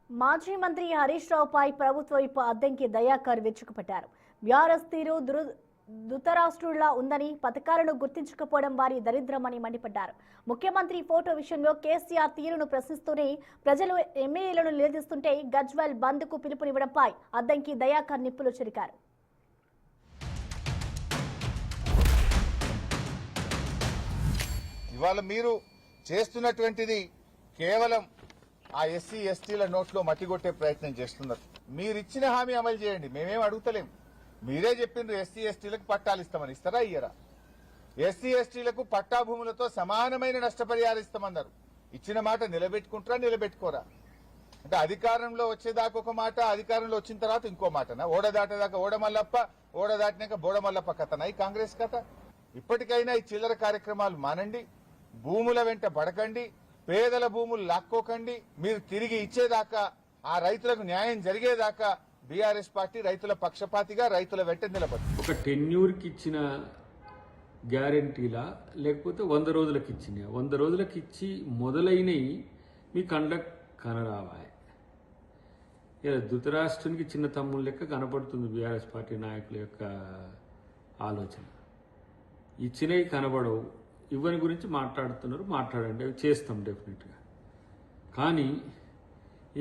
మాజీ మంత్రి హరీష్ రావుపై ప్రభుత్వ వైపు అద్దంకి దయాకర్ విరుచుకుపడ్డారు. బీఆర్ఎస్ తీరు ధృతరాష్ట్రులా ఉందని, పథకాలను గుర్తించకపోవడం వారి దరిద్రమని మండిపడ్డారు. ముఖ్యమంత్రి ఫోటో విషయంలో కేసీఆర్ తీరును ప్రశ్నిస్తూనే ప్రజలు ఎమ్మెల్యేలను నిలదీస్తుంటే గజ్వెల్ బంద్కు పిలుపునివ్వడంపై అద్దంకి దయాకర్ నిప్పులు చెరికారు. ఇవాళ మీరు చేస్తున్నటువంటిది కేవలం ఆ ఎస్సీ ఎస్టీల నోట్లో మట్టిగొట్టే ప్రయత్నం చేస్తున్నారు. మీరు ఇచ్చిన హామీ అమలు చేయండి, మేమేం అడుగుతలేం. మీరే చెప్పిండ్రు ఎస్సీ ఎస్టీలకు పట్టాలు ఇస్తామని. ఇస్తారా ఇయ్యరా? ఎస్సీ ఎస్టీలకు పట్టా భూములతో సమానమైన నష్టపరిహారం ఇస్తామన్నారు. ఇచ్చిన మాట నిలబెట్టుకుంటారా నిలబెట్టుకోరా? అంటే అధికారంలో వచ్చేదాకా ఒక మాట, అధికారంలో వచ్చిన తర్వాత ఇంకో మాటనా? ఓడ దాటేదాకా ఓడమల్లప్ప, ఓడ దాటినాక బోడమల్లప్ప కథనా ఈ కాంగ్రెస్ కథ? ఇప్పటికైనా ఈ చిల్లర కార్యక్రమాలు మానండి, భూముల వెంట పడకండి, పేదల భూములు లాక్కోకండి. మీరు తిరిగి ఇచ్చేదాకా, ఆ రైతులకు న్యాయం జరిగేదాకా బీఆర్ఎస్ పార్టీ రైతుల పక్షపాతిగా రైతుల వెంట నిలబడుతుంది. ఒక టెన్యూర్కి ఇచ్చిన గ్యారంటీలా, లేకపోతే 100 రోజులకు ఇచ్చిన 100 రోజులకు ఇచ్చి మొదలైనవి మీ కండ్లకు కనరావాయి. ఇలా ధృతరాష్ట్రానికి చిన్న తమ్ముళ్ళ లెక్క కనపడుతుంది బీఆర్ఎస్ పార్టీ నాయకుల యొక్క ఆలోచన. ఇచ్చినవి కనబడవు, ఇవని గురించి మాట్లాడుతున్నారు. మాట్లాడండి, అవి చేస్తాం డెఫినెట్గా. కానీ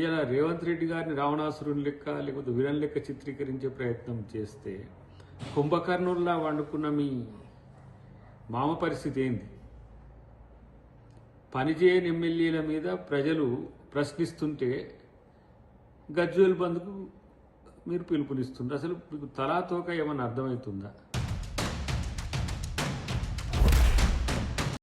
ఇలా రేవంత్ రెడ్డి గారిని రావణాసురుని లెక్క, లేకపోతే విలన్ లెక్క చిత్రీకరించే ప్రయత్నం చేస్తే కుంభకర్ణుల్లా వండుకున్న మీ మామ పరిస్థితి ఏంది? పనిచేయని ఎమ్మెల్యేల మీద ప్రజలు ప్రశ్నిస్తుంటే గజ్వేల్ బంద్కు మీరు పిలుపునిస్తుండ్రు. అసలు మీకు తలాతోక ఏమన్నా అర్థమవుతుందా?